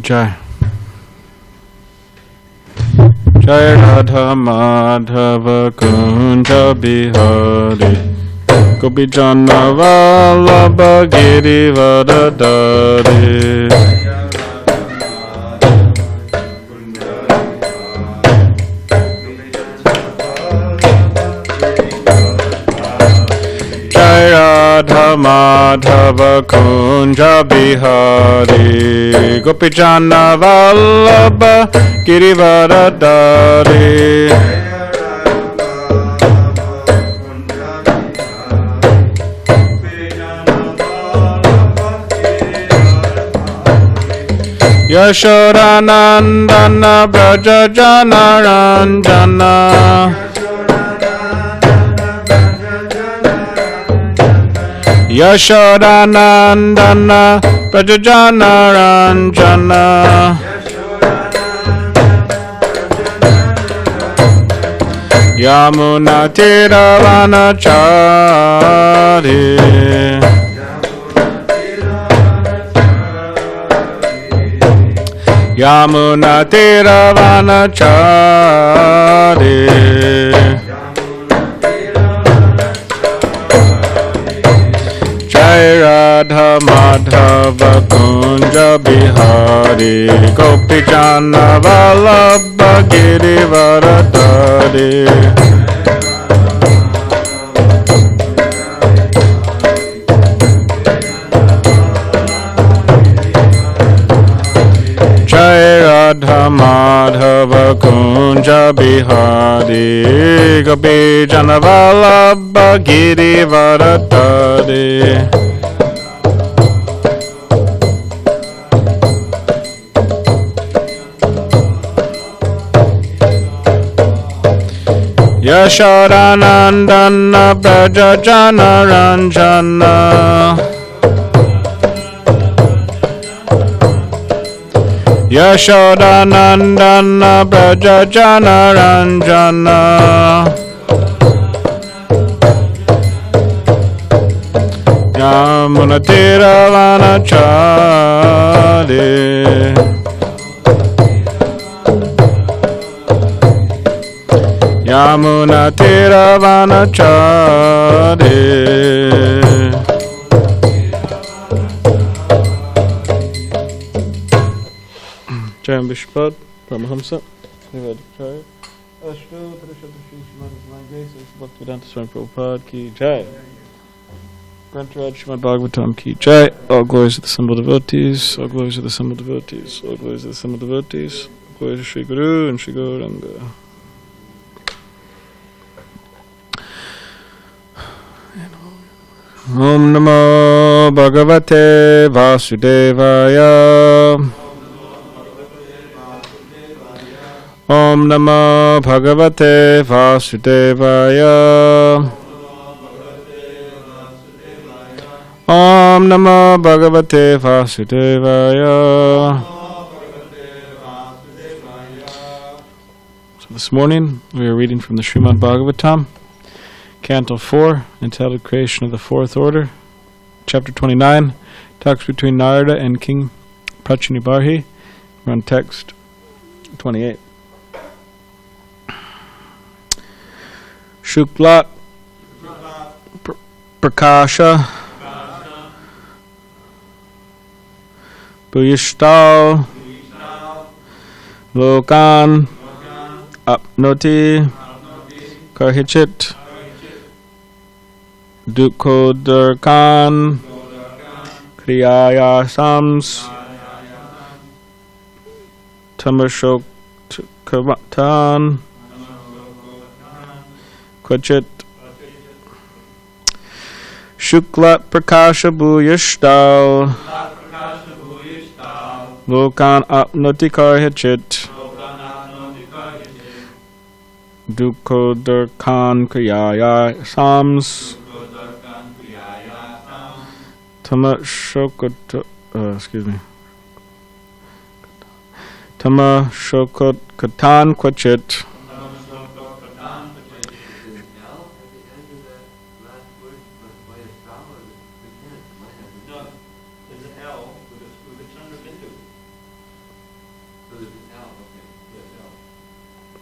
Jai. Jai Radha Madhava Kunja Bihari Gopijana Vallabha Girivardhari Jai Radha Madhava Kunja Bihari Gopijana Vallabha Girivardhari Yashodanandana Brajajana Ranjana Yashodanandana Brajajana Ranjana Yamuna Tiravanachari Yamuna Tiravanachari Jai Radha Madhava Kunja Bihari Gopijana Vallabha Girivardhari Jai Radha Madhava Kunja Bihari Gopijana Vallabha Girivardhari Yashodanandana Brajajana Ranjana Yashodanandana Brajajana Ranjana Yamuna Tiravanachari Yamuna Tiravanachari Jai Vishpad Paramahamsa Nivadacharya Ashto Parishata Shri Srimad Bhakti Swami Prabhupada Ki Jai Planetary Srimad Bhagavatam Ki Jai. All glories to the assembled devotees, all glories to the assembled devotees, all glories to the assembled devotees, all glories to Shri Guru and Shri Gauranga. Om Namo Bhagavate Vasudevaya Om Namo Bhagavate Vasudevaya Om Namo Bhagavate Vasudevaya. So this morning we are reading from the Srimad Bhagavatam, Canto 4, entitled Creation of the Fourth Order, Chapter 29, talks between Narada and King Prachinibarhi. We're on text 28. Shuklat Prakasha Bhuyishtal Lokan Apnoti Karhichit Dukhodarkan Kriyaya Sams Tamashok Kavatan Kvachit Shuklat Prakasha Bhuyishtal Lokan Apnoti Karhichit Dukhodarkan Kriyaya Sams Tamashokot Katan Kvachit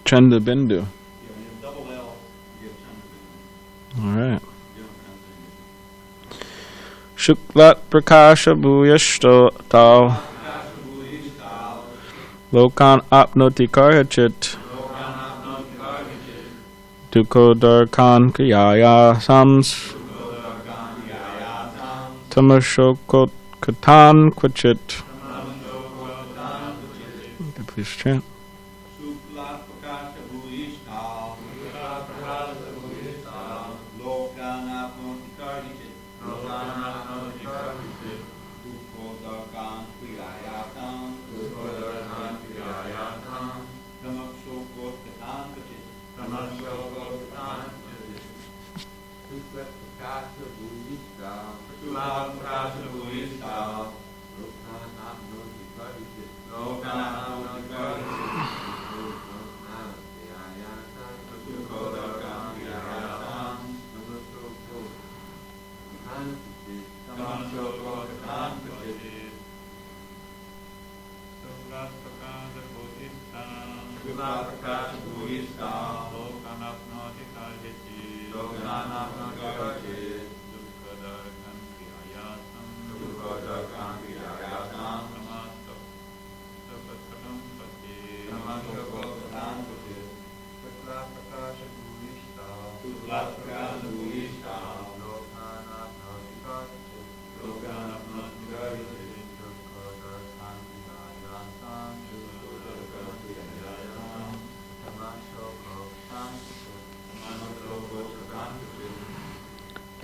Chanda Bindu. Yeah, when you have double L, you get Chanda Bindu. All right. Shuklat Prakasha Bhuyashto Tal Lokan Apnoti Karhachit Dukodarkan Kiyaya Sams Tamashokot Katan Kvachit. Please chant.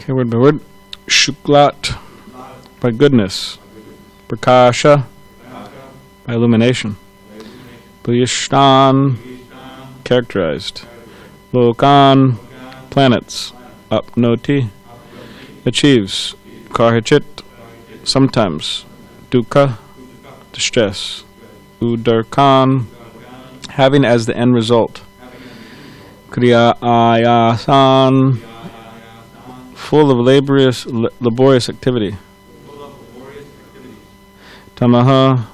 Okay, word by word. Shuklat, by goodness. Prakasha, by illumination. Bhuyishtan, characterized. Lokan, planets. Apnoti, achieves. Karhachit, sometimes. Dukkha, distress. Udarkan, having as the end result. Kriya ayasan, full of laborious activity. Tamaha,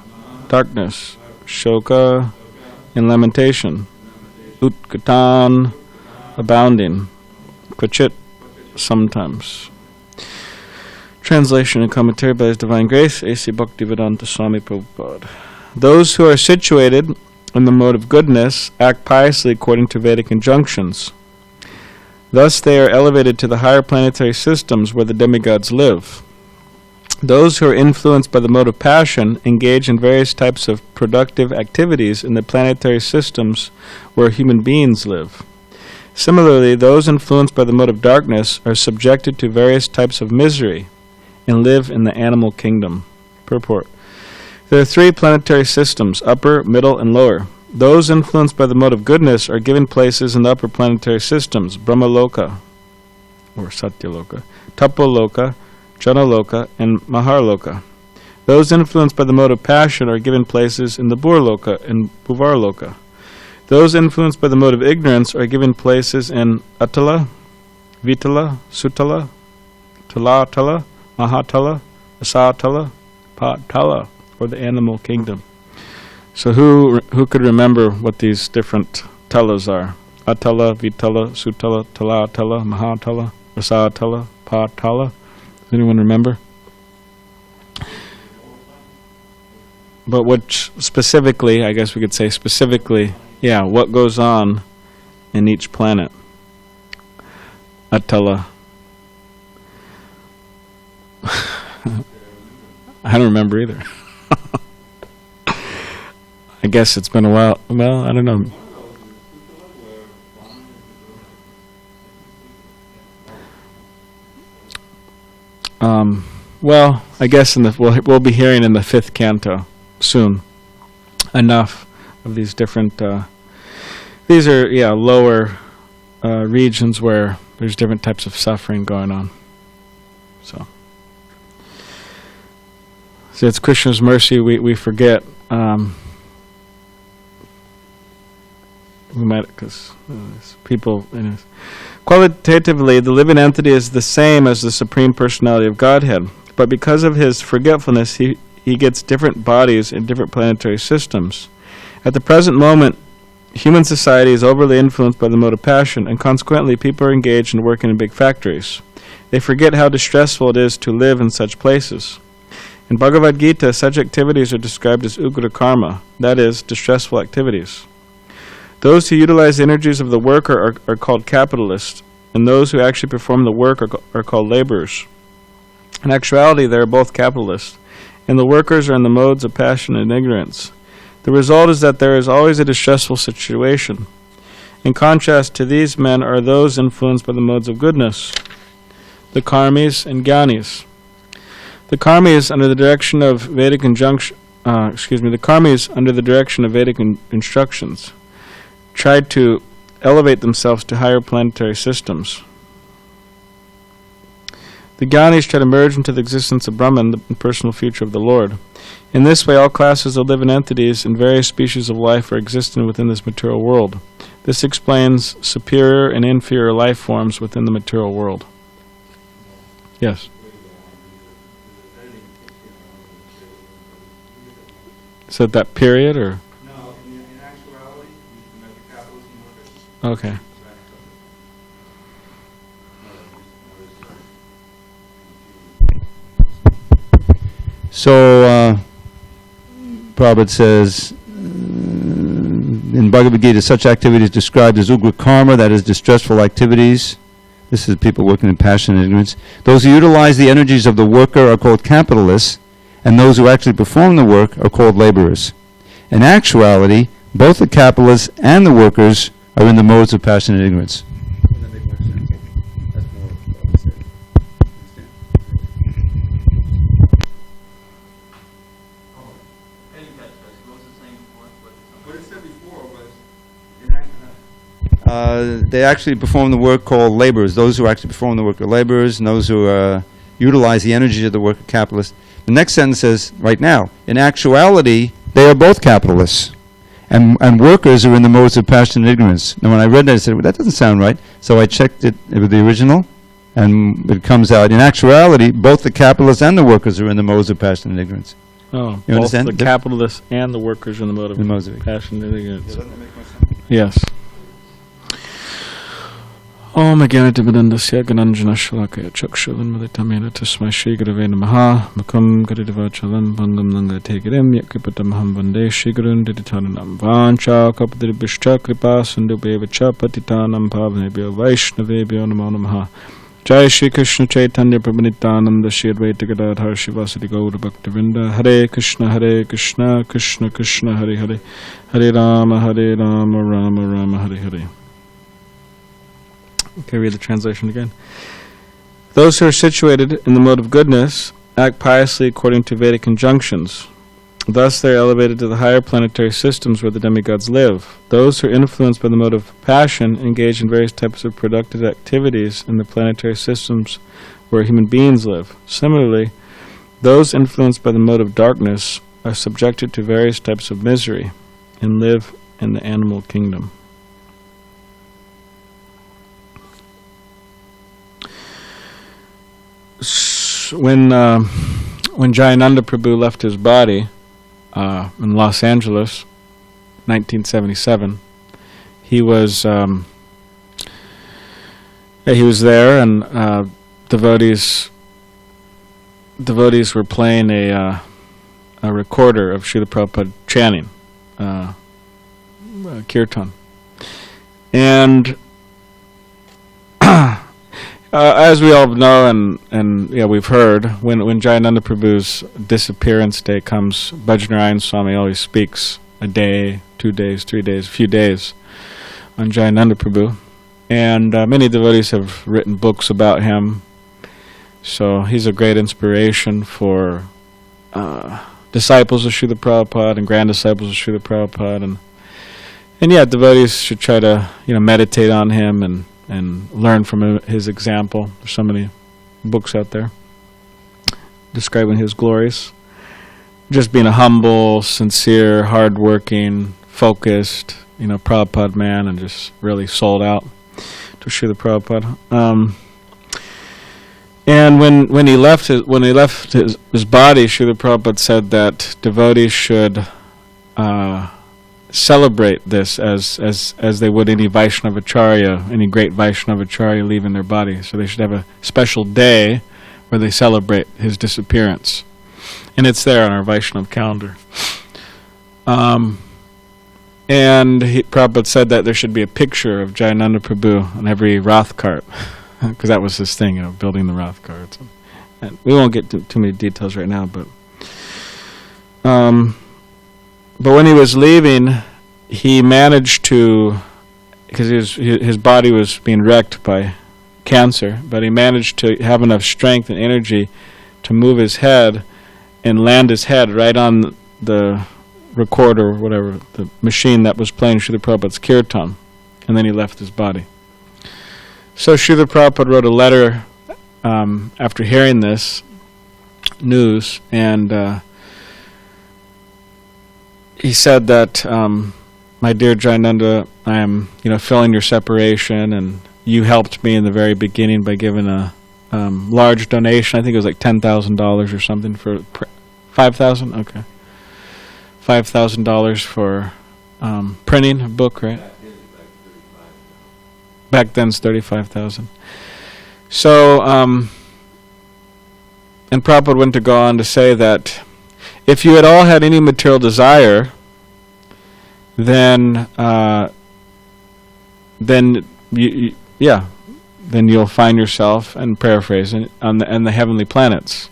darkness. Shoka, in lamentation. Utkatan, abounding. Kvachit, sometimes. Translation and commentary by His Divine Grace, A.C. Bhaktivedanta Swami Prabhupada. Those who are situated in the mode of goodness act piously according to Vedic injunctions. Thus they are elevated to the higher planetary systems where the demigods live. Those who are influenced by the mode of passion engage in various types of productive activities in the planetary systems where human beings live. Similarly, those influenced by the mode of darkness are subjected to various types of misery and live in the animal kingdom. Purport. There are three planetary systems, upper, middle, and lower. Those influenced by the mode of goodness are given places in the upper planetary systems, Brahmaloka, or Satyaloka, Tapoloka, Janaloka, and Maharloka. Those influenced by the mode of passion are given places in the Burloka and Bhuvarloka. Those influenced by the mode of ignorance are given places in Atala, Vitala, Sutala, Talatala, Mahatala, Asatala, Patala, or the animal kingdom. So who could remember what these different talas are? Atala, Vitala, Sutala, Talatala, Mahatala, Asatala, Patala. Does anyone remember? But which specifically, I guess we could say specifically, yeah, what goes on in each planet? Atala. I don't remember either. I guess it's been a while. Well, I don't know. Well, I guess we'll be hearing in the 5th canto soon enough of these different. These are lower regions where there's different types of suffering going on. So it's Krishna's mercy. We forget. We might, because people. Qualitatively, the living entity is the same as the Supreme Personality of Godhead, but because of his forgetfulness, he gets different bodies in different planetary systems. At the present moment, human society is overly influenced by the mode of passion, and consequently people are engaged in working in big factories. They forget how distressful it is to live in such places. In Bhagavad Gita, such activities are described as ugra karma, that is, distressful activities. Those who utilize the energies of the worker are called capitalists, and those who actually perform the work are called laborers. In actuality, they are both capitalists, and the workers are in the modes of passion and ignorance. The result is that there is always a distressful situation. In contrast to these men are those influenced by the modes of goodness, the karmis and jnanis. The karmis under the direction of Vedic instructions tried to elevate themselves to higher planetary systems. The jnanis try to merge into the existence of Brahman, the personal future of the Lord. In this way, all classes of living entities and various species of life are existing within this material world. This explains superior and inferior life forms within the material world. Yes? Is it that period, or? No, in actuality, you met the capitalists and workers. Okay. So, Prabhupada says, in Bhagavad Gita, such activities described as ugra karma, that is, distressful activities. This is people working in passion and ignorance. Those who utilize the energies of the worker are called capitalists, and those who actually perform the work are called laborers. In actuality, both the capitalists and the workers are in the modes of passion and ignorance. Does that make more sense? That's more what I said. What it said before was, They actually perform the work called laborers. Those who actually perform the work are laborers, and those who utilize the energy of the work are capitalists. The next sentence says, right now, in actuality, they are both capitalists. And workers are in the modes of passion and ignorance. Now when I read that, I said, well, that doesn't sound right. So I checked it with the original, and it comes out, in actuality, both the capitalists and the workers are in the modes of passion and ignorance. Oh, You both understand? the capitalists and the workers are in the mode The modes of of passion and ignorance. doesn't that make more sense? Yes. Om Agyanatividandasya Gananjana Shalakaya Chakshulanmalitamena Tasmai Shri Gurave Namaha Mukam Garidavachalam Bangam Nanga Tegirim Yakipatamaham Vande Shigurun Diditananam Vancha Kapadiribhishcha Kripa Sindhubevacha Patitanam Pavanebhyo Vaishnavebhyo Namo Namaha Jai Shri Krishna Chaitanya Prabhanitananda Shri Advaita Gadadhar Shivasati Gaura Bhaktivinda Hare Krishna Krishna Krishna Hare Hare Hare Rama Rama Rama Hare Hare. Okay, read the translation again. Those who are situated in the mode of goodness act piously according to Vedic injunctions. Thus they are elevated to the higher planetary systems where the demigods live. Those who are influenced by the mode of passion engage in various types of productive activities in the planetary systems where human beings live. Similarly, those influenced by the mode of darkness are subjected to various types of misery and live in the animal kingdom. When Jayananda Prabhu left his body in Los Angeles, 1977, he was there, and devotees were playing a recorder of Srila Prabhupada chanting kirtan, and as we all know, and yeah, we've heard, when Jayananda Prabhu's disappearance day comes, Bhajanarayan Swami always speaks a day, 2 days, 3 days, a few days on Jayananda Prabhu. And many devotees have written books about him. So he's a great inspiration for disciples of Srila Prabhupada and grand disciples of Srila Prabhupada. And yeah, devotees should try to meditate on him and learn from his example. There's so many books out there describing his glories. Just being a humble, sincere, hard-working, focused, Prabhupada man, and just really sold out to Srila Prabhupada. And when he left his body, Srila Prabhupada said that devotees should celebrate this as they would any Vaishnavacharya, any great Vaishnavacharya leaving their body. So they should have a special day where they celebrate his disappearance. And it's there on our Vaishnav calendar. And Prabhupada said that there should be a picture of Jayananda Prabhu on every Rath cart, because that was his thing, building the Rath carts. And we won't get too many details right now, but when he was leaving, he managed to, because his body was being wrecked by cancer, but he managed to have enough strength and energy to move his head and land his head right on the recorder, or whatever, the machine that was playing Srila Prabhupada's kirtan, and then he left his body. So Srila Prabhupada wrote a letter after hearing this news, and he said that, my dear Jayananda, I am, feeling your separation, and you helped me in the very beginning by giving a large donation. I think it was like $10,000 or something for $5,000. Okay, $5,000 for printing a book, right? Back then, it's $35,000. So, and Prabhupada went to go on to say that if you at all had any material desire, then you'll find yourself, and paraphrasing, on the heavenly planets.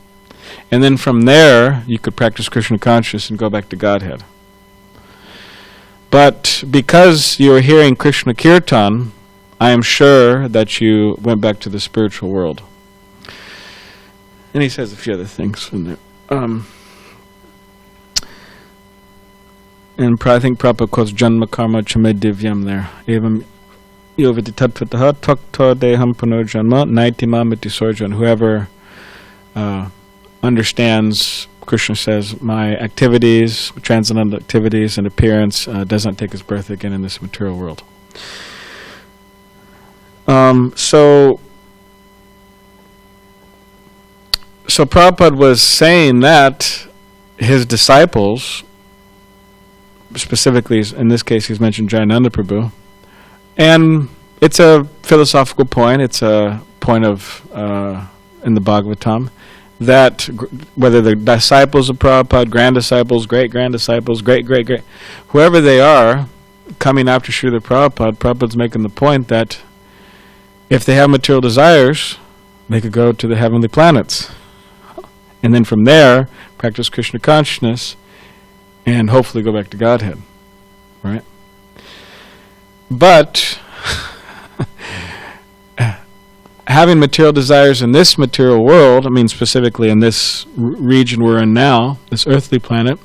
And then from there, you could practice Krishna consciousness and go back to Godhead. But because you were hearing Krishna Kirtan, I am sure that you went back to the spiritual world. And he says a few other things in there. And I think Prabhupada quotes Janma Karma Chame Divyam there. Evam Yovati Tattvataha Takta Deham Puno Janma Naitima Miti Sorjan. Whoever understands, Krishna says, my activities, transcendental activities and appearance does not take his birth again in this material world. So Prabhupada was saying that his disciples, specifically in this case he's mentioned Jayananda Prabhu, and it's a philosophical point, it's a point of in the Bhagavatam, that whether they're disciples of Prabhupada, grand-disciples, great-grand-disciples, great-great-great, whoever they are, coming after Srila Prabhupada's making the point that if they have material desires, they could go to the heavenly planets. And then from there, practice Krishna consciousness, and hopefully go back to Godhead. Right? But having material desires in this material world, I mean specifically in this region we're in now, this earthly planet,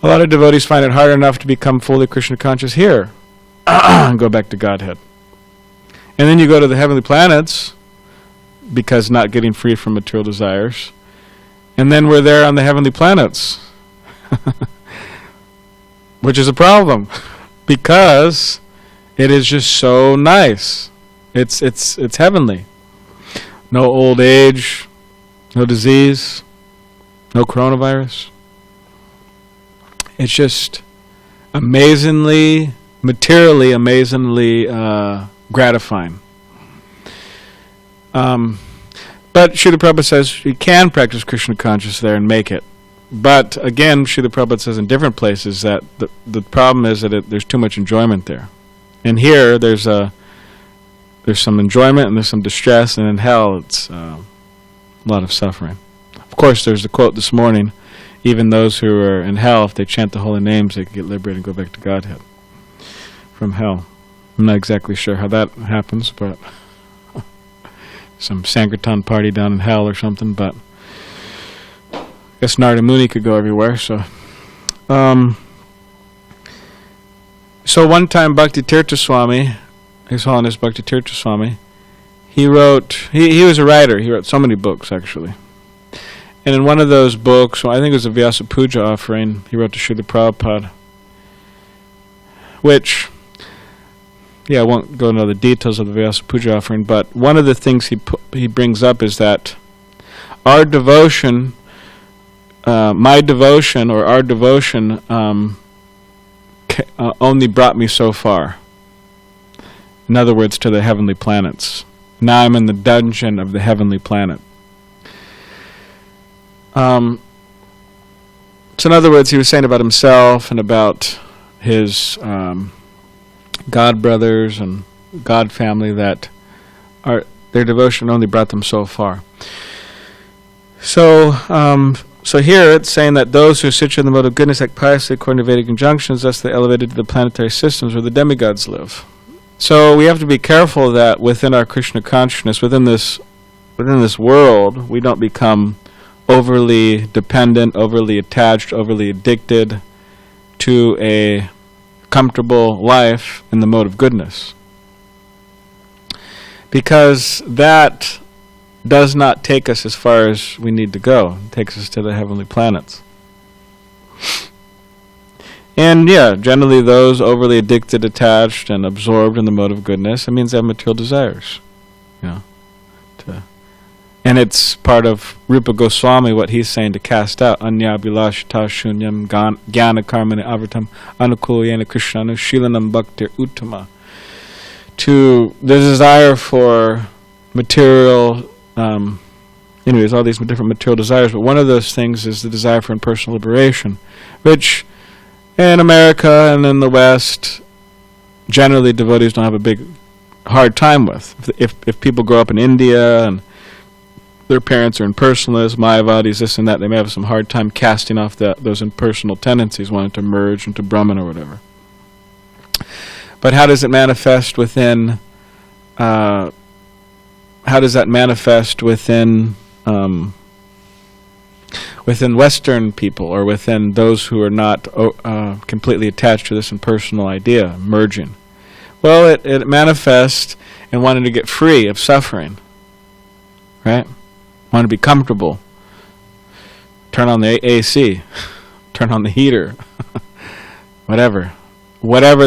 a lot of devotees find it hard enough to become fully Krishna conscious here and go back to Godhead. And then you go to the heavenly planets because not getting free from material desires. And then we're there on the heavenly planets. Which is a problem because it is just so nice. It's heavenly. No old age, no disease, no coronavirus. It's just amazingly, materially amazingly gratifying. But Srila Prabhupada says you can practice Krishna consciousness there and make it. But again, Srila Prabhupada says in different places that the problem is that there's too much enjoyment there. And here there's some enjoyment and there's some distress, and in hell it's a lot of suffering. Of course, there's the quote this morning, even those who are in hell, if they chant the holy names, they can get liberated and go back to Godhead from hell. I'm not exactly sure how that happens, but some Sankirtan party down in hell or something, but I guess Narada Muni could go everywhere. So one time Bhakti Tirtha Swami, His Holiness Bhakti Tirtha Swami, he was a writer. He wrote so many books, actually. And in one of those books, I think it was a Vyasa Puja offering, he wrote to Srila Prabhupada, which, I won't go into the details of the Vyasa Puja offering, but one of the things he brings up is that our devotion, my devotion or our devotion, only brought me so far. In other words, to the heavenly planets. Now I'm in the dungeon of the heavenly planet. So in other words, he was saying about himself and about his God brothers and God family that their devotion only brought them so far. So here it's saying that those who are situated in the mode of goodness act piously according to Vedic injunctions, thus they elevated to the planetary systems where the demigods live. So we have to be careful that within our Krishna consciousness, within this world, we don't become overly dependent, overly attached, overly addicted to a comfortable life in the mode of goodness. Because that does not take us as far as we need to go. It takes us to the heavenly planets. And yeah, generally those overly addicted, attached, and absorbed in the mode of goodness, it means they have material desires. And it's part of Rupa Goswami, what he's saying, to cast out anyabhilashita shunyam jnana karmani avartam anukulyena krishnanu shilanam bhaktir uttama. To the desire for material, anyways, all these different material desires, but one of those things is the desire for impersonal liberation, which in America and in the West, generally devotees don't have a big, hard time with. If people grow up in India and their parents are impersonalists, Mayavadis, this and that, they may have some hard time casting off those impersonal tendencies, wanting to merge into Brahman or whatever. But how does it manifest within? How does that manifest within Western people, or within those who are not completely attached to this impersonal idea, merging? Well, it manifests in wanting to get free of suffering, right? Want to be comfortable. Turn on the AC, turn on the heater, whatever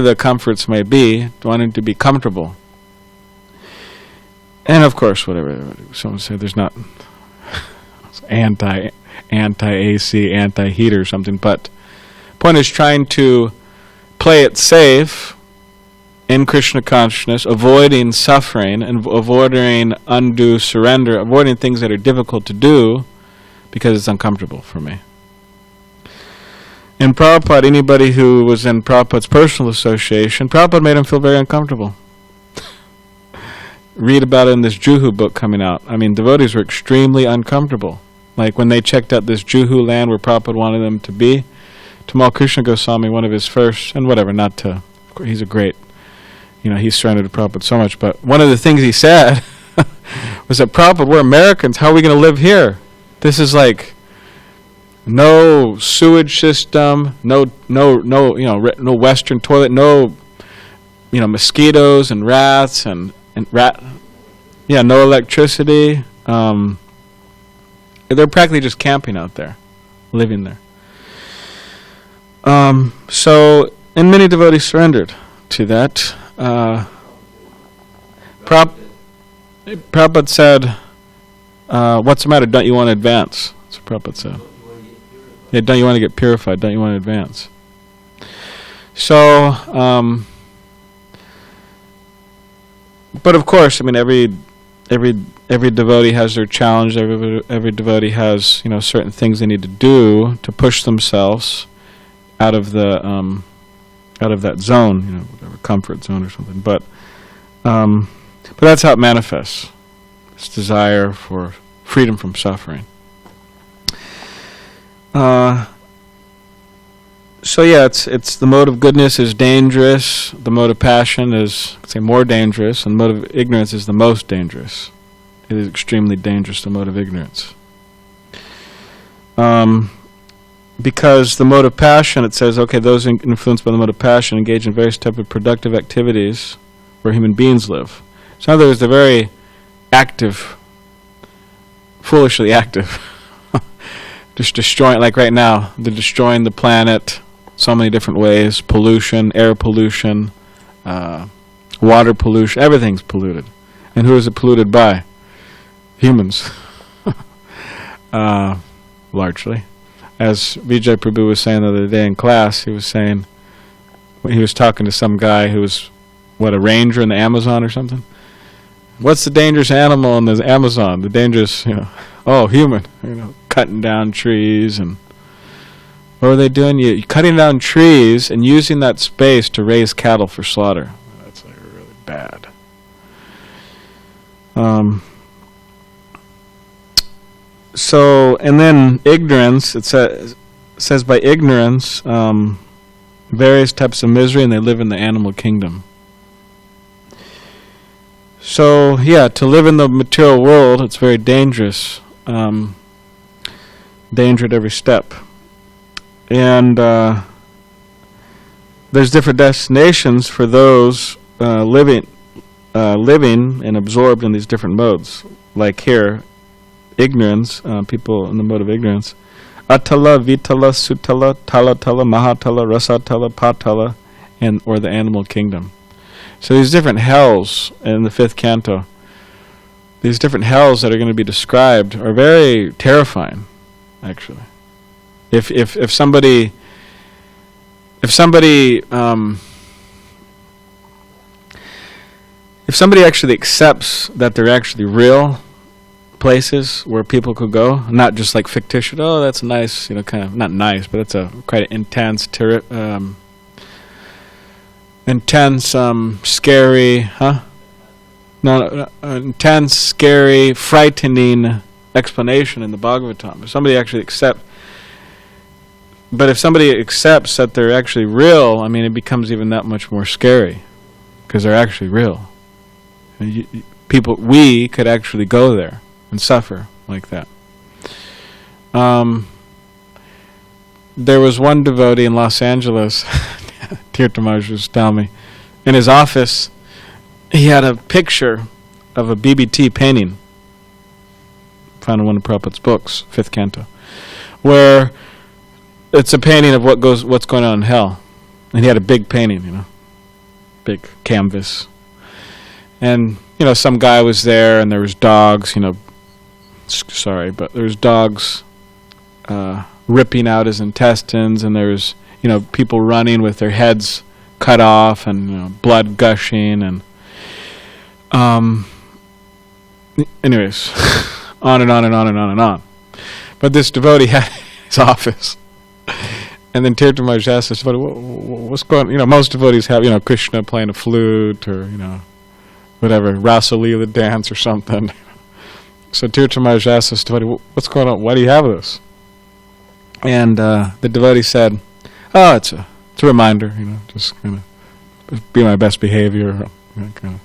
the comforts may be, wanting to be comfortable. And of course, whatever someone said, there's not anti-AC, anti-heater or something, but point is trying to play it safe in Krishna consciousness, avoiding suffering and avoiding undue surrender, avoiding things that are difficult to do because it's uncomfortable for me. In Prabhupada, anybody who was in Prabhupada's personal association, Prabhupada made him feel very uncomfortable. Read about it in this Juhu book coming out. I mean, devotees were extremely uncomfortable. Like when they checked out this Juhu land where Prabhupada wanted them to be, Tamal Krishna Goswami, one of his first, and whatever, not to, he's a great, he surrendered to Prabhupada so much, but one of the things he said was that, Prabhupada, we're Americans, how are we going to live here? This is like no sewage system, no Western toilet, no mosquitoes and rats and no electricity. They're practically just camping out there, living there. So, and many devotees surrendered to that. Prabhupada said, what's the matter? Don't you want to advance? That's what Prabhupada said. Yeah, don't you want to get purified? Don't you want to advance? So, but of course, I mean, every devotee has their challenge. Every devotee has certain things they need to do to push themselves out of that zone, whatever, comfort zone or something. But that's how it manifests. This desire for freedom from suffering. So yeah, it's the mode of goodness is dangerous. The mode of passion is, more dangerous, and the mode of ignorance is the most dangerous. It is extremely dangerous, the mode of ignorance. Because the mode of passion, it says, those influenced by the mode of passion engage in various types of productive activities where human beings live. So in other words, they're very active, foolishly active. Just destroying, like right now, they're destroying the planet so many different ways. Pollution, air pollution, water pollution, everything's polluted. And who is it polluted by? Humans. Largely. As Vijay Prabhu was saying the other day in class, he was saying, when he was talking to some guy who was, a ranger in the Amazon or something. What's the dangerous animal in the Amazon? The dangerous, human, cutting down trees. And what were they doing? You're cutting down trees and using that space to raise cattle for slaughter. That's like really bad. So, and then ignorance, it says by ignorance, various types of misery, and they live in the animal kingdom. So, to live in the material world, it's very dangerous. Danger at every step. And there's different destinations for those living and absorbed in these different modes. Like here, ignorance, people in the mode of ignorance. Atala, Vitala, Sutala, Talatala, Mahatala, Rasatala, Patala, or the animal kingdom. So these different hells in the 5th canto, these different hells that are going to be described are very terrifying, actually. If somebody actually accepts that they're actually real places where people could go, not just like fictitious, that's nice, kind of, not nice, but it's a quite intense, scary, intense, scary, frightening explanation in the Bhagavatam. If somebody accepts that they're actually real, it becomes even that much more scary, because they're actually real. We could actually go there and suffer like that. There was one devotee in Los Angeles, Tirthamaj was telling me, in his office, he had a picture of a BBT painting, found in one of Prabhupada's books, 5th canto, where it's a painting of what's going on in hell. And he had a big painting, big canvas. And, some guy was there, and there was dogs, there was dogs ripping out his intestines, and there was, people running with their heads cut off, and, blood gushing, and, anyways, on and on and on and on and on. But this devotee had his office. And then Tirthamaj asked this devotee, what's going on? Most devotees have, Krishna playing a flute, or, whatever, Rasa Leela dance or something. So Tirthamaj asked this devotee, what's going on? Why do you have this? And the devotee said, it's a reminder, just kind of be my best behavior, kind of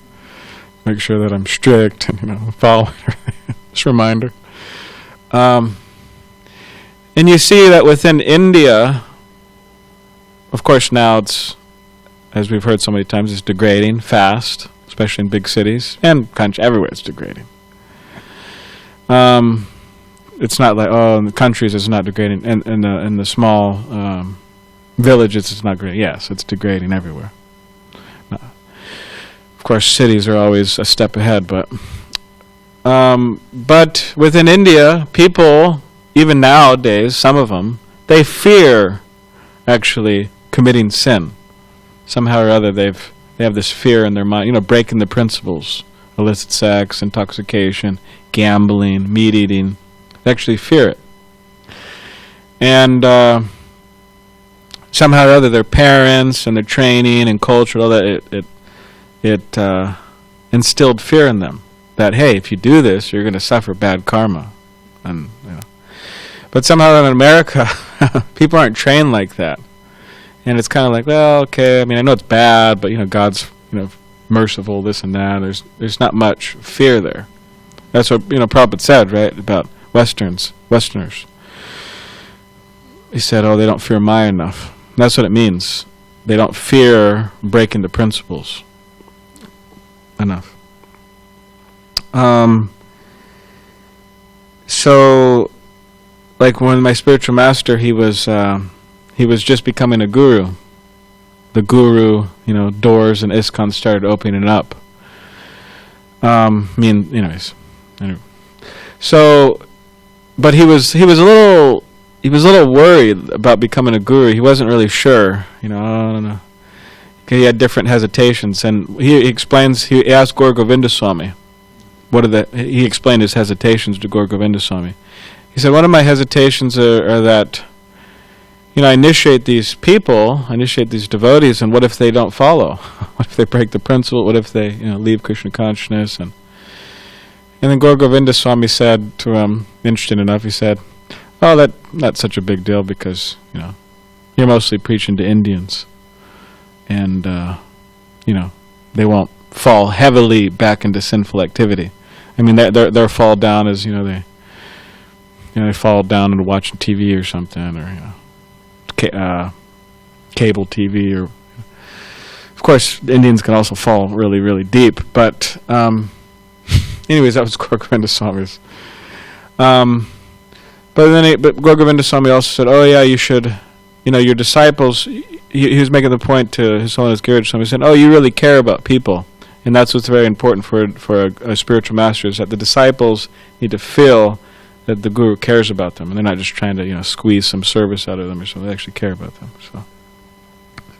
make sure that I'm strict and, follow everything. Just a reminder. And you see that within India, of course now it's, as we've heard so many times, it's degrading fast, especially in big cities, and everywhere it's degrading. It's not like, in the countries it's not degrading, and in the small villages it's not degrading. Yes, it's degrading everywhere. Of course, cities are always a step ahead, but within India, people, even nowadays, some of them, they fear actually committing sin. Somehow or other, they have this fear in their mind, breaking the principles, illicit sex, intoxication, gambling, meat eating. They actually fear it. And somehow or other, their parents and their training and culture, all that, it instilled fear in them that, hey, if you do this, you're going to suffer bad karma. And but somehow in America, people aren't trained like that. And it's kind of like, well, okay, I know it's bad, but, God's, merciful, this and that. There's not much fear there. That's what, Prabhupada said, right, about Westerners. He said, they don't fear Maya enough. And that's what it means. They don't fear breaking the principles enough. So, like when my spiritual master, he was just becoming a guru. The guru, doors and ISKCON started opening up. Anyways. Anyway. So, but he was a little worried about becoming a guru. He wasn't really sure, I don't know. he had different hesitations, and he explains. He asked Gaur Govinda Swami, he explained his hesitations to Gaur Govinda Swami. He said, one of my hesitations are that, I initiate these people, initiate these devotees, and what if they don't follow? What if they break the principle? What if they, leave Krishna consciousness? And then Gaur Govinda Swami said to him, interesting enough, he said, "Oh, that's not such a big deal because, you're mostly preaching to Indians, and they won't fall heavily back into sinful activity. I mean, their fall down is, they fall down into watching TV or something, or cable TV, or of course Indians can also fall really, really deep. But anyways, that was Gaur Govinda Swami's. But Gaur Govinda Swami also said, "Oh yeah, you should, your disciples." He was making the point to His Holiness Giraj Swami. He said, "Oh, you really care about people, and that's what's very important for a spiritual master, is that the disciples need to feel that the guru cares about them, and they're not just trying to squeeze some service out of them or something. They actually care about them." So,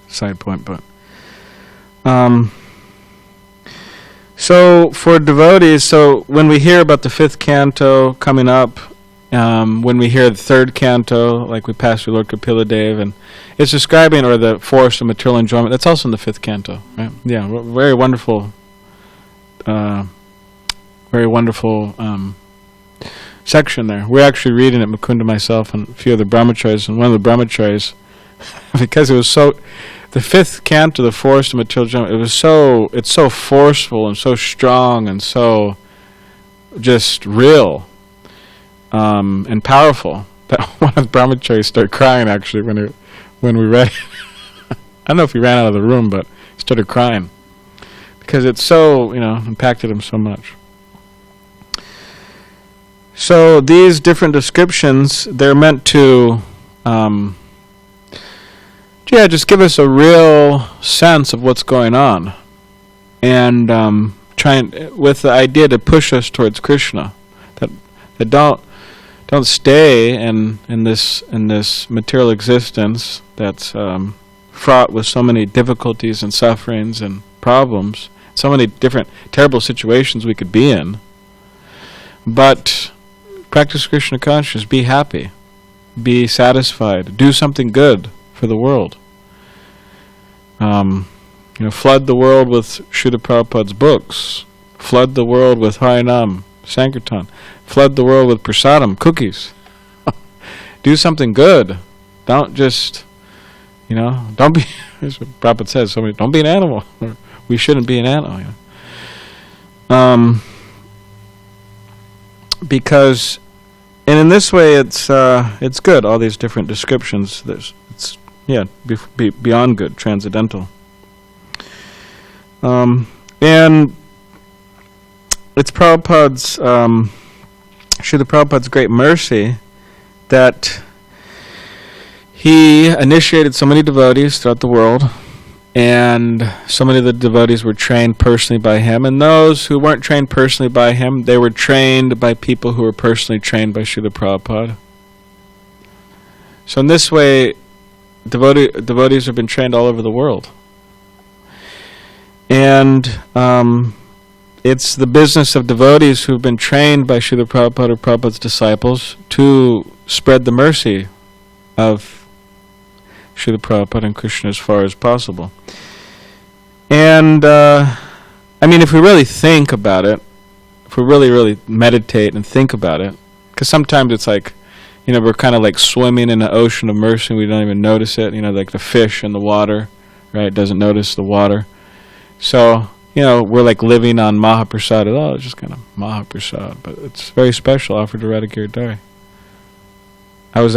side point, but so for devotees, so when we hear about the 5th canto coming up, when we hear the 3rd canto, like we passed through Lord Kapila Dev, and it's describing, or the forest of material enjoyment, that's also in the 5th canto, right? Yeah, very wonderful, section there. We're actually reading it, Mukunda, myself, and a few other brahmacharis, and one of the brahmacharis, because it was so, the 5th canto, the forest of material enjoyment, it's so forceful and so strong and so just real, and powerful, that one of the brahmacharis started crying actually when we read it. I don't know if he ran out of the room, but he started crying because it's so, impacted him so much. So these different descriptions, they're meant to just give us a real sense of what's going on, and with the idea to push us towards Krishna, that don't stay in this material existence that's fraught with so many difficulties and sufferings and problems, so many different terrible situations we could be in. But practice Krishna consciousness, be happy, be satisfied, do something good for the world. Flood the world with Srila Prabhupada's books, flood the world with Harinam, Sankirtan, flood the world with prasadam, cookies. Do something good. Don't just, don't be, as Prabhupada says, don't be an animal. Or we shouldn't be an animal. Because, and in this way, it's good. All these different descriptions. It's beyond good, transcendental. And it's Prabhupada's, Srila Prabhupada's great mercy that he initiated so many devotees throughout the world, and so many of the devotees were trained personally by him, and those who weren't trained personally by him, they were trained by people who were personally trained by Srila Prabhupada. So in this way, devotees have been trained all over the world. And it's the business of devotees who've been trained by Srila Prabhupada or Prabhupada's disciples to spread the mercy of Srila Prabhupada and Krishna as far as possible. And, if we really think about it, if we really, really meditate and think about it, because sometimes it's like, we're kind of like swimming in an ocean of mercy and we don't even notice it, like the fish in the water, right, doesn't notice the water. So, we're like living on Mahaprasad. Oh, it's just kind of Mahaprasad, but it's very special, offered to Radha Giridhari. I was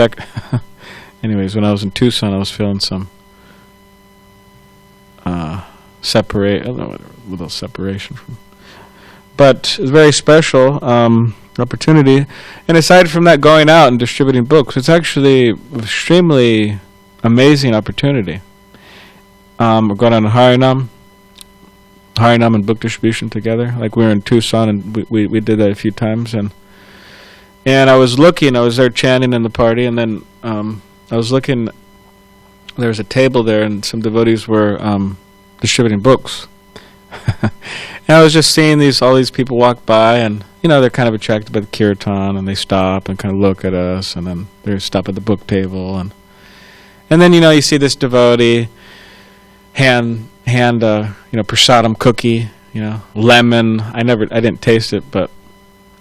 anyways, when I was in Tucson, I was feeling some I don't know, a little separation from. But it's a very special opportunity. And aside from that, going out and distributing books, it's actually an extremely amazing opportunity. We're going on Harinam and book distribution together. Like we were in Tucson, and we did that a few times. And I was there chanting in the party, and then I was looking, there was a table there, and some devotees were distributing books. And I was just seeing all these people walk by, and they're kind of attracted by the kirtan, and they stop and kind of look at us, and then they stop at the book table, and then you see this devotee hand prasadam cookie, lemon. I didn't taste it, but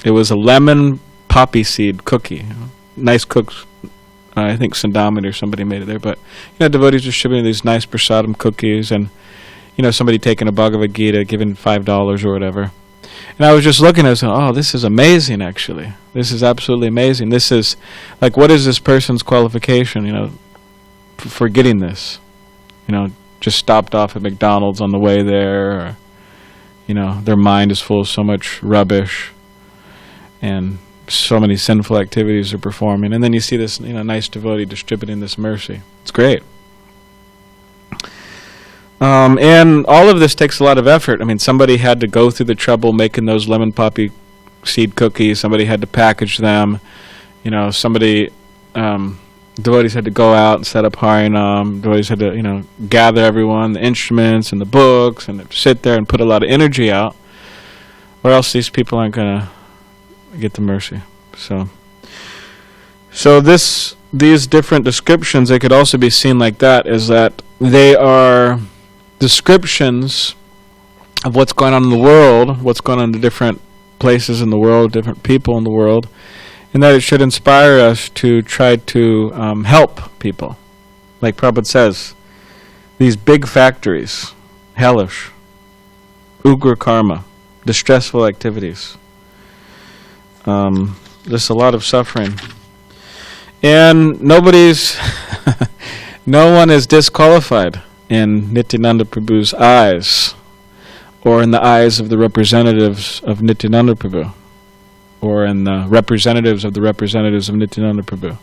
it was a lemon poppy seed cookie. Nice cooked. I think Sandamit or somebody made it there, but devotees distributing these nice prasadam cookies, and somebody taking a Bhagavad Gita, giving $5 or whatever. And I was just looking at it, saying, oh, this is amazing, actually. This is absolutely amazing. This is, like, what is this person's qualification, for getting this? Just stopped off at McDonald's on the way there, or, their mind is full of so much rubbish, and so many sinful activities are performing. And then you see this, nice devotee distributing this mercy. It's great. And all of this takes a lot of effort. I mean, somebody had to go through the trouble making those lemon poppy seed cookies. Somebody had to package them. Somebody, devotees had to go out and set up Harinam. Devotees had to, gather everyone, the instruments and the books, and sit there and put a lot of energy out, or else these people aren't going to get the mercy. So these different descriptions, they could also be seen like that, is that they are descriptions of what's going on in the world, what's going on in the different places in the world, different people in the world, and that it should inspire us to try to help people. Like Prabhupada says, these big factories, hellish, ugra karma, distressful activities, just a lot of suffering. And no one is disqualified in Nityananda Prabhu's eyes, or in the eyes of the representatives of Nityananda Prabhu, or in the representatives of Nityananda Prabhu.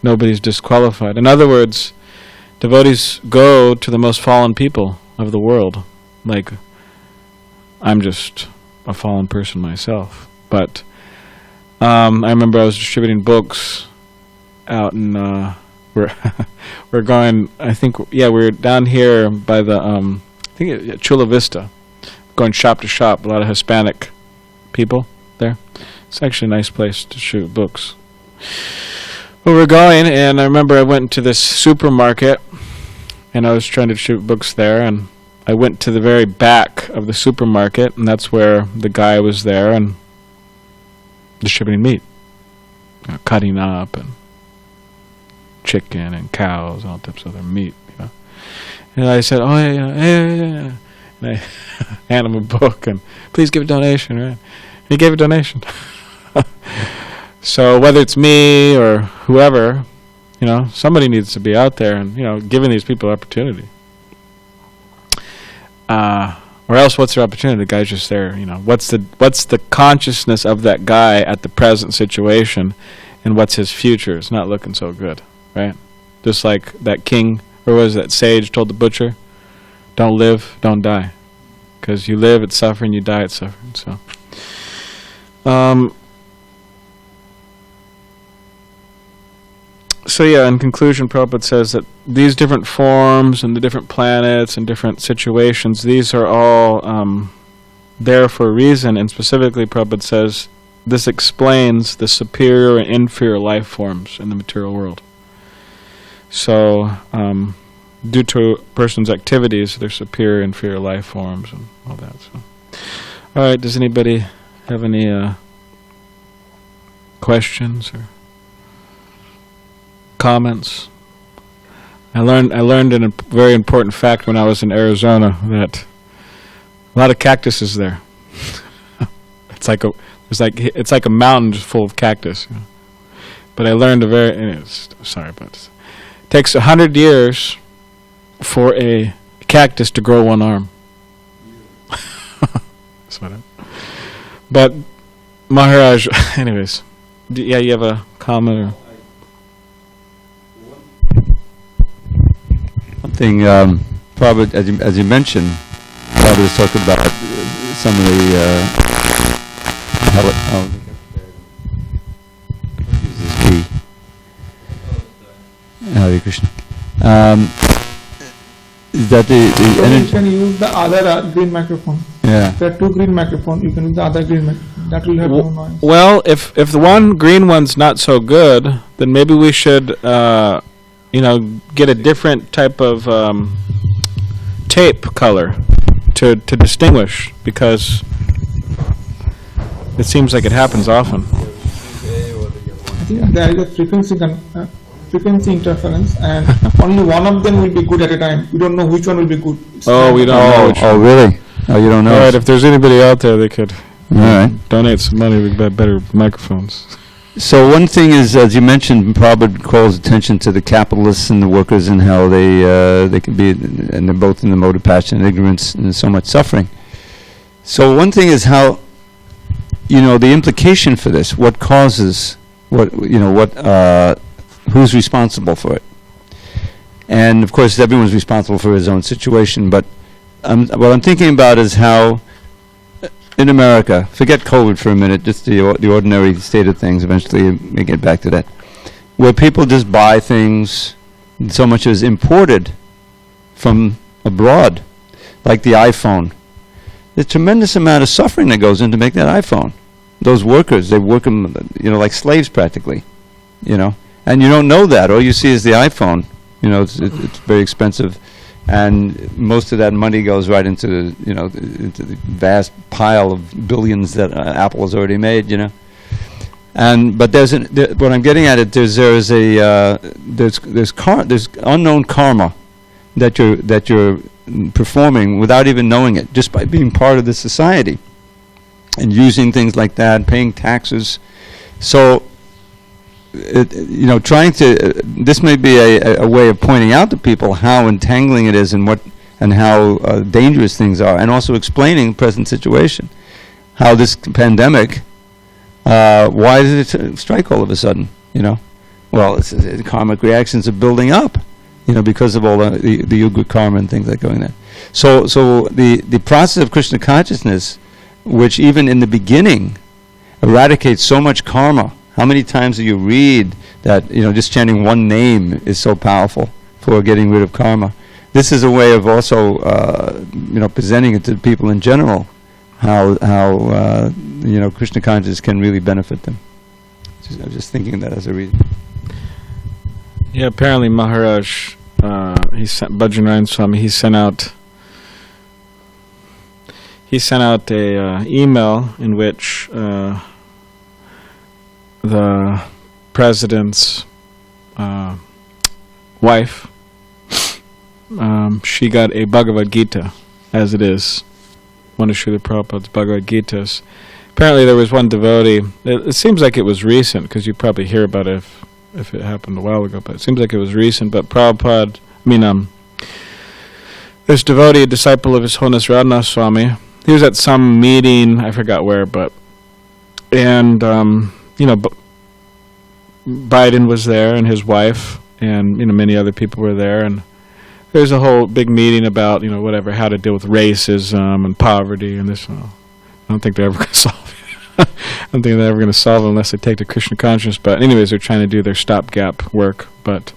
Nobody's disqualified. In other words, devotees go to the most fallen people of the world. Like, I'm just a fallen person myself. But I remember I was distributing books out in we're going, I think, we're down here by the I think Chula Vista, going shop to shop. A lot of Hispanic people there. It's actually a nice place to shoot books. Well, we're going, and I remember I went into this supermarket, and I was trying to shoot books there, and I went to the very back of the supermarket, and that's where the guy was there and distributing meat, cutting up, and chicken and cows and all types of other meat, And I said, oh, yeah. And I hand him a book, and please give a donation, right? And he gave a donation. So whether it's me or whoever, somebody needs to be out there and, giving these people opportunity. Or else what's their opportunity? The guy's just there, What's the consciousness of that guy at the present situation, and what's his future? It's not looking so good, right? Just like that king, or was that sage told the butcher, don't live, don't die. Because you live, it's suffering, you die, it's suffering. So in conclusion, Prabhupada says that these different forms and the different planets and different situations, these are all there for a reason, and specifically Prabhupada says this explains the superior and inferior life forms in the material world. So, due to a person's activities, their superior and inferior life forms and all that. So, all right, does anybody have any questions or comments? I learned a very important fact when I was in Arizona that a lot of cactuses there. It's like a mountain just full of cactus. But I learned it takes 100 years for a cactus to grow one arm. But Maharaj, anyways, you have a comment or? One thing, Prabhupada, as you mentioned, Prabhupada was talking about some of the use this key. Hare Krishna. Is that the So you energy? can use the other green microphone. Yeah. There are two green microphones. You can use the other green microphone. That will have no noise. Well, if the one green one's not so good, then maybe we should, get a different type of tape color to distinguish, because it seems like it happens often. I think there is a frequency interference, and only one of them will be good at a time. We don't know which one will be good. It's We don't know which Oh, really? Oh, you don't know? All right, if there's anybody out there that could All right. donate some money, we get better microphones. So one thing is, as you mentioned, Prabhupada calls attention to the capitalists and the workers and how they can be, and they're both in the mode of passion and ignorance and so much suffering. So one thing is how, the implication for this, what causes, who's responsible for it. And of course, everyone's responsible for his own situation, but what I'm thinking about is how in America, forget COVID for a minute, just the ordinary state of things, eventually we get back to that, where people just buy things, so much is imported from abroad, like the iPhone. There's a tremendous amount of suffering that goes into make that iPhone. Those workers, they work them, like slaves practically, and you don't know that. All you see is the iPhone. It's very expensive. And most of that money goes right into into the vast pile of billions that Apple has already made, But what I'm getting at it, there's unknown karma that you're performing without even knowing it, just by being part of the society and using things like that, paying taxes. So, trying to, this may be a way of pointing out to people how entangling it is and how dangerous things are, and also explaining the present situation, how this pandemic, why did it strike all of a sudden, Well, the karmic reactions are building up, because of all the yuga karma and things like going there. So the process of Krishna consciousness, which even in the beginning eradicates so much karma. How many times do you read that, just chanting one name is so powerful for getting rid of karma? This is a way of also, presenting it to people in general, how Krishna consciousness can really benefit them. I was just thinking of that as a reason. Yeah, apparently Maharaj, Bhajanarayan Swami, he sent out a email in which the president's wife, she got a Bhagavad Gita, as it is, one of Srila Prabhupada's Bhagavad Gitas. Apparently there was one devotee, it seems like it was recent, because you probably hear about it if it happened a while ago, but it seems like it was recent, but Prabhupada, this devotee, a disciple of His Holiness Radhanath Swami, he was at some meeting, I forgot where, and Biden was there, and his wife, and many other people were there, and there's a whole big meeting about how to deal with racism and poverty and this. I don't think they're ever going to solve it. I don't think they're ever going to solve it unless they take to Krishna consciousness. But anyways, they're trying to do their stopgap work. But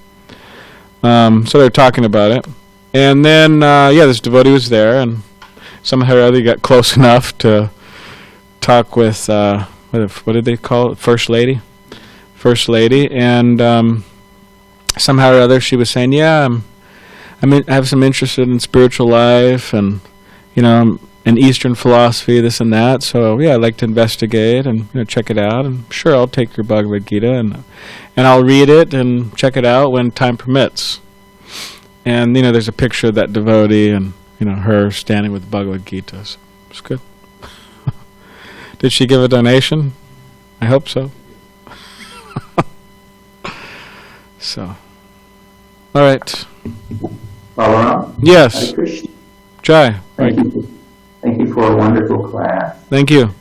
so they're talking about it, and then this devotee was there, and somehow or other he got close enough to talk with what did they call it? First lady, and somehow or other she was saying, I have some interest in spiritual life and in Eastern philosophy, this and that. So I'd like to investigate and check it out. And sure, I'll take your Bhagavad Gita and I'll read it and check it out when time permits. And there's a picture of that devotee and her standing with the Bhagavad Gita. So it's good. Did she give a donation? I hope so. So, all right. Balaram? Yes. Hare Krishna. Jai. Thank you. Thank you for a wonderful class. Thank you.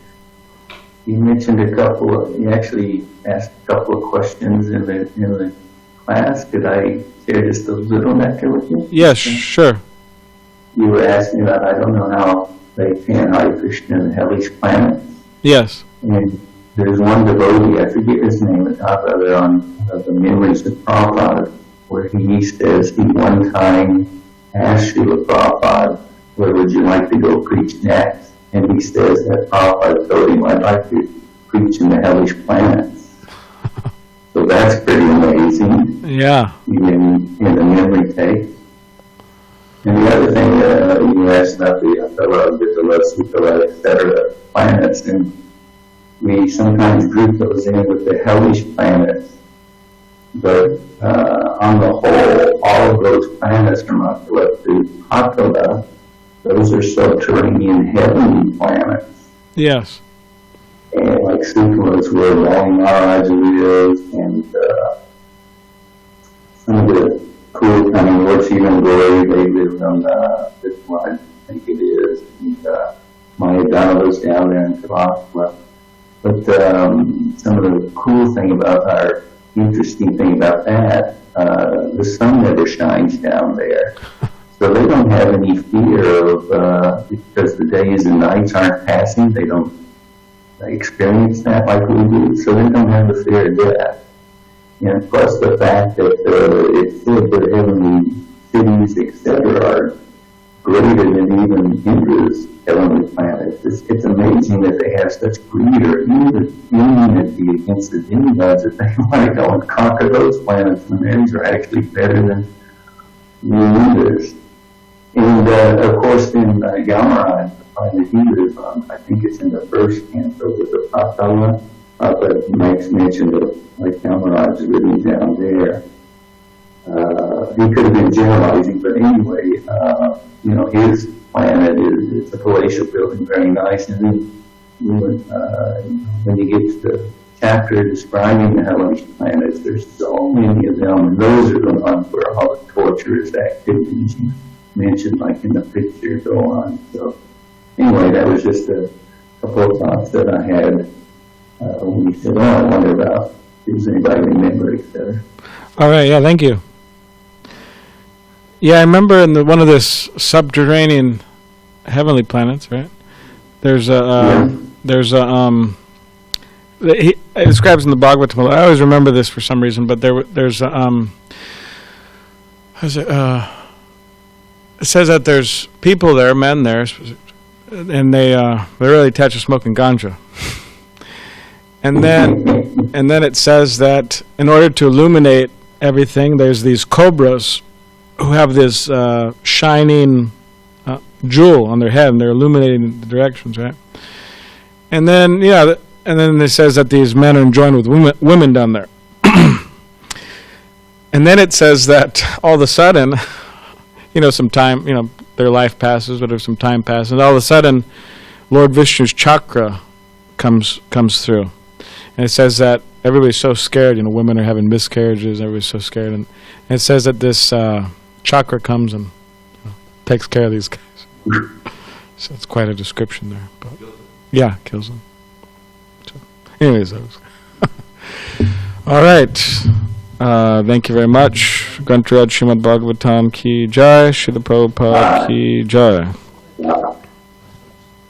You mentioned you actually asked a couple of questions in the class. Could I share just a little nectar with you? Yes, sure. You were asking about, I don't know how they chant Hare Krishna in the hellish planets. Yes. And there's one devotee, I forget his name, on the Memories of Prabhupada, where he says he one time asked Srila Prabhupada, where would you like to go preach next? And he says that Prabhupada told him, I'd like to preach in the hellish planets. So that's pretty amazing. Yeah. Even in the memory tape. And the other thing, you asked about the Atala, Vitala, Sutala, etc. planets, and we sometimes group those in with the hellish planets. But on the whole, all of those planets from Atala to Atala, those are subterranean heavenly planets. Yes. And like Sutala is where Bali Maharaj lives, and some of the cool, I mean, what's even glory, they live on this one, I think it is, and Mayadana's down there in Kalakwa. But some of the cool thing about our, interesting thing about that, the sun never shines down there. So they don't have any fear of, because the days and nights aren't passing, they don't experience that like we do, so they don't have the fear of death. And plus the fact that it's said that heavenly cities, etc., are greater than even Indra's heavenly planets. It's amazing that they have such greed or immunity against the demigods that they want to go and conquer those planets when theirs are actually better than the Indras. And of course, in Yamaraj, the planet he lives on, I think it's in the first canto with the Patala, but Mike's mentioned of like Yamaraj living down there. He could have been generalizing, but anyway, you know, his planet is a palatial building, very nice. And then when you get to the chapter describing the hellish planets, there's so many of them, and those are the ones where all the torturous activities you mentioned, like in the picture, go on. So anyway, that was just a couple of thoughts that I had when you said, oh, I wonder about, does anybody remember, etc. All right, yeah, thank you. Yeah, I remember in one of this subterranean heavenly planets, right? It describes in the Bhagavatam. I always remember this for some reason, but there's it says that there's people there, men there, and they're really attached to smoking ganja. And then it says that in order to illuminate everything, there's these cobras who have this shining jewel on their head, and they're illuminating the directions, right? And then, and then it says that these men are enjoined with women down there. And then it says that all of a sudden, some time, their life passes, whatever, some time passes, and all of a sudden, Lord Vishnu's chakra comes through. And it says that everybody's so scared, women are having miscarriages, everybody's so scared. And it says that this chakra comes and takes care of these guys. So it's quite a description there. But yeah, kills them. So, anyways, that was all right. Thank you very much. Grantaraj Srimad Bhagavatam ki jai, Srila Prabhupada ki jai.